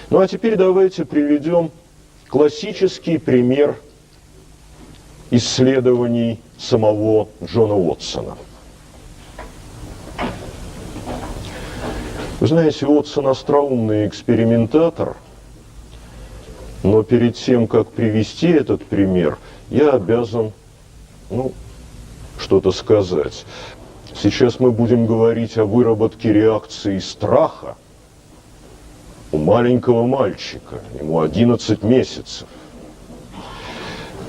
Ну а теперь давайте приведем классический пример исследований самого Джона Уотсона. Вы знаете, Уотсон остроумный экспериментатор, но перед тем, как привести этот пример, я обязан, что-то сказать. Сейчас мы будем говорить о выработке реакции страха у маленького мальчика, ему 11 месяцев.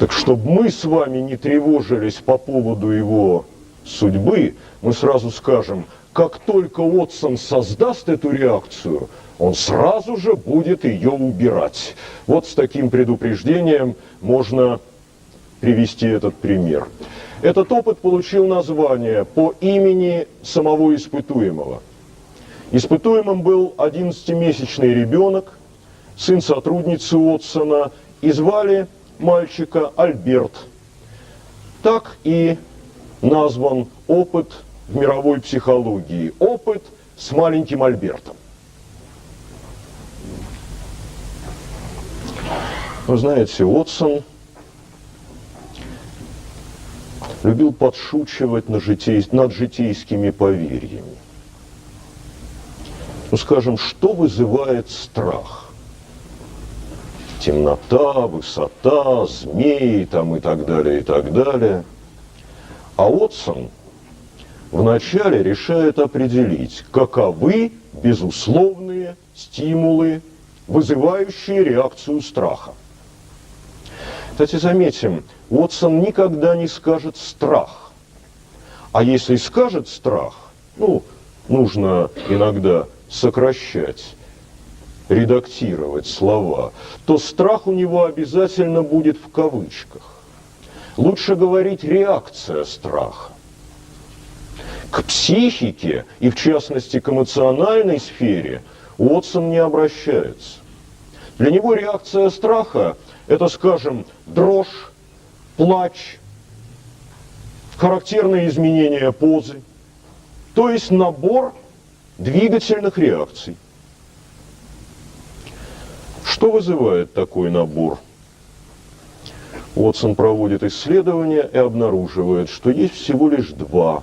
Так чтобы мы с вами не тревожились по поводу его судьбы, мы сразу скажем, как только Уотсон создаст эту реакцию, он сразу же будет ее убирать. Вот с таким предупреждением можно привести этот пример. Этот опыт получил название по имени самого испытуемого. Испытуемым был 11-месячный ребенок, сын сотрудницы Уотсона, и звали мальчика Альберт. Так и назван опыт в мировой психологии. Опыт с маленьким Альбертом. Вы знаете, Уотсон любил подшучивать над житейскими поверьями. Скажем, что вызывает страх? Темнота, высота, змеи там и так далее, и так далее. А Уотсон вначале решает определить, каковы безусловные стимулы, вызывающие реакцию страха. Кстати, заметим, Уотсон никогда не скажет «страх». А если скажет «страх», нужно иногда сокращать, редактировать слова, то страх у него обязательно будет в кавычках. Лучше говорить «реакция страха». К психике, и в частности к эмоциональной сфере, Уотсон не обращается. Для него реакция страха – это, скажем, дрожь, плач, характерные изменения позы, то есть набор двигательных реакций. Что вызывает такой набор? Уотсон проводит исследования и обнаруживает, что есть всего лишь два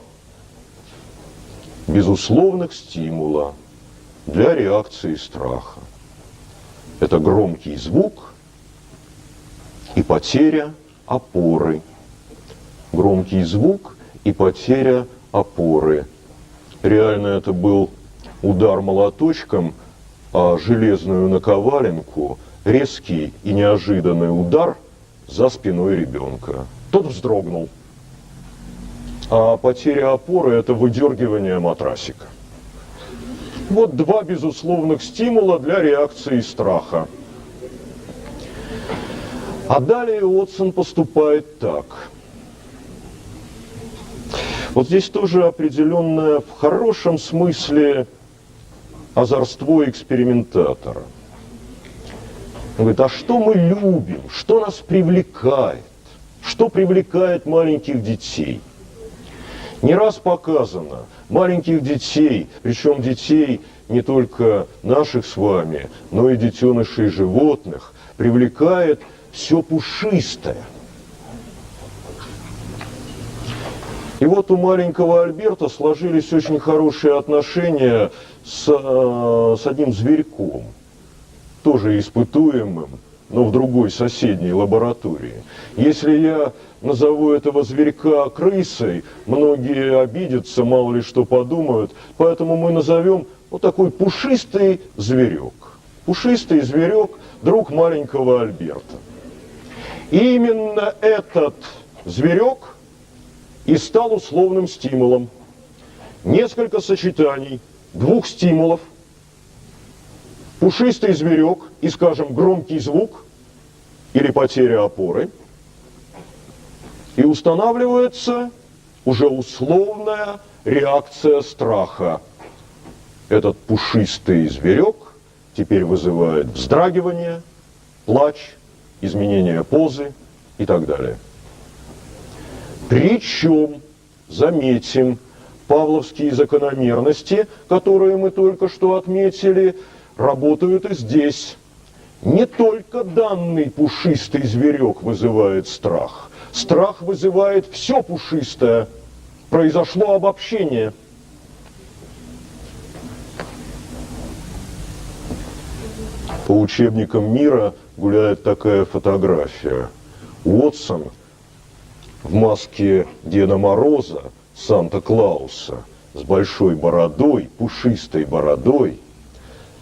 безусловных стимула для реакции страха. Это громкий звук и потеря опоры. Громкий звук и потеря опоры. Реально это был удар молоточком о железную наковаленку, резкий и неожиданный удар за спиной ребенка. Тот вздрогнул. А потеря опоры – это выдергивание матрасика. Вот два безусловных стимула для реакции страха. А далее Уотсон поступает так. Вот здесь тоже определенное, в хорошем смысле, озорство экспериментатора. Он говорит, а что мы любим, что нас привлекает, что привлекает маленьких детей? Не раз показано, маленьких детей, причем детей не только наших с вами, но и детенышей животных, привлекает все пушистое. И вот у маленького Альберта сложились очень хорошие отношения с одним зверьком, тоже испытуемым, но в другой соседней лаборатории. Если я назову этого зверька крысой, многие обидятся, мало ли что подумают, поэтому мы назовем вот такой пушистый зверек. Пушистый зверек, друг маленького Альберта. И именно этот зверек и стал условным стимулом. Несколько сочетаний двух стимулов. Пушистый зверек и, скажем, громкий звук или потеря опоры. И устанавливается уже условная реакция страха. Этот пушистый зверек теперь вызывает вздрагивание, плач, изменение позы и так далее. Причем, заметим, павловские закономерности, которые мы только что отметили, работают и здесь. Не только данный пушистый зверек вызывает страх. Страх вызывает все пушистое. Произошло обобщение. По учебникам мира гуляет такая фотография. Уотсон в маске Деда Мороза, Санта-Клауса, с большой бородой, пушистой бородой,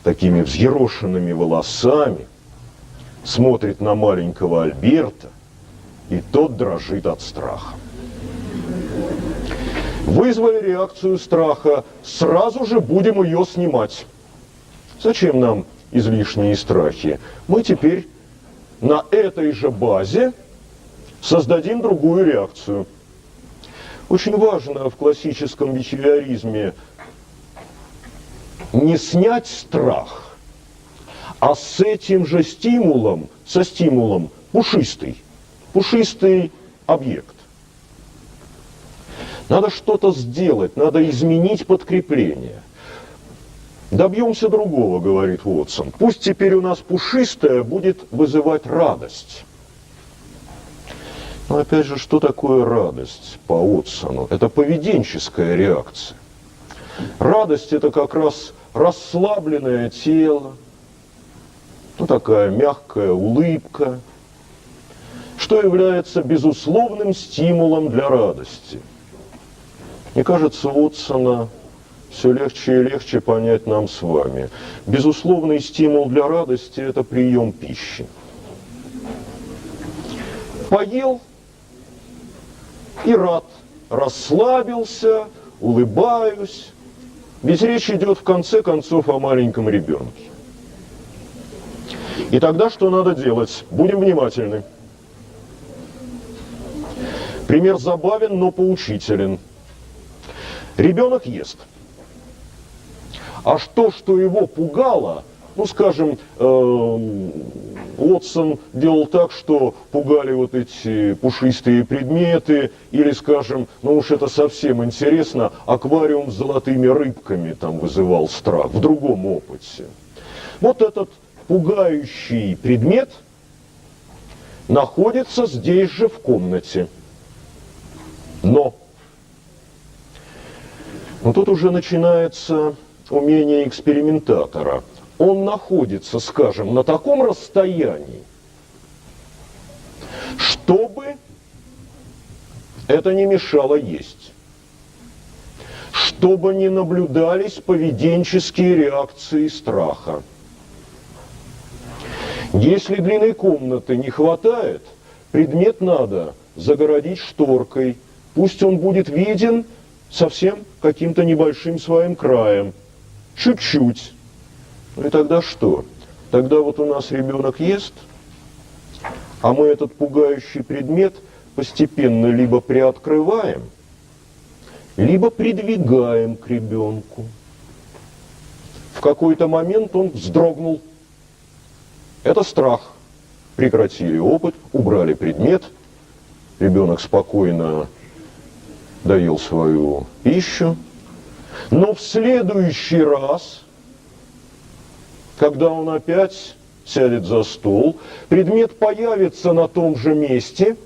такими взъерошенными волосами, смотрит на маленького Альберта, и тот дрожит от страха. Вызвали реакцию страха, сразу же будем ее снимать. Зачем нам излишние страхи? Мы теперь на этой же базе создадим другую реакцию. Очень важно в классическом бихевиоризме не снять страх, а с этим же стимулом, со стимулом пушистый объект. Надо что-то сделать, надо изменить подкрепление. Добьемся другого, говорит Уотсон. Пусть теперь у нас пушистое будет вызывать радость. Но опять же, что такое радость по Уотсону? Это поведенческая реакция. Радость – это как раз расслабленное тело, такая мягкая улыбка, что является безусловным стимулом для радости. Мне кажется, Уотсона все легче и легче понять нам с вами. Безусловный стимул для радости – это прием пищи. Поел и рад, расслабился, улыбаюсь. Ведь речь идет в конце концов о маленьком ребенке. И тогда что надо делать? Будем внимательны. Пример забавен, но поучителен. Ребенок ест. А что его пугало, скажем, Уотсон делал так, что пугали вот эти пушистые предметы, или, скажем, уж это совсем интересно, аквариум с золотыми рыбками там вызывал страх в другом опыте. Вот этот пугающий предмет находится здесь же в комнате. Но тут уже начинается умение экспериментатора. Он находится, скажем, на таком расстоянии, чтобы это не мешало есть, чтобы не наблюдались поведенческие реакции страха. Если длины комнаты не хватает, предмет надо загородить шторкой, пусть он будет виден совсем каким-то небольшим своим краем, чуть-чуть. И тогда что? Тогда вот у нас ребенок ест, а мы этот пугающий предмет постепенно либо приоткрываем, либо придвигаем к ребенку. В какой-то момент он вздрогнул. Это страх. Прекратили опыт, убрали предмет, ребенок спокойно доел свою пищу. Но в следующий раз, когда он опять сядет за стол, предмет появится на том же месте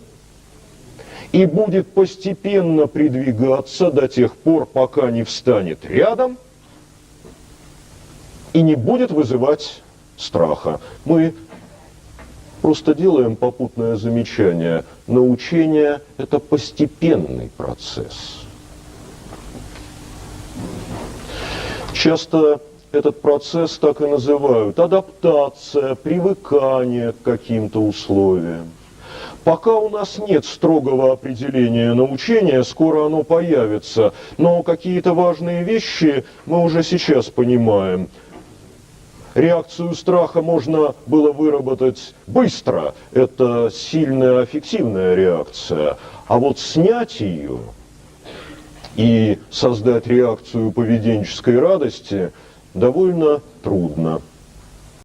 и будет постепенно придвигаться до тех пор, пока не встанет рядом и не будет вызывать страха. Мы просто делаем попутное замечание. Научение – это постепенный процесс. Часто этот процесс так и называют адаптация, привыкание к каким-то условиям. Пока у нас нет строгого определения научения, скоро оно появится, но какие-то важные вещи мы уже сейчас понимаем. Реакцию страха можно было выработать быстро, это сильная аффективная реакция, а вот снять ее и создать реакцию поведенческой радости довольно трудно.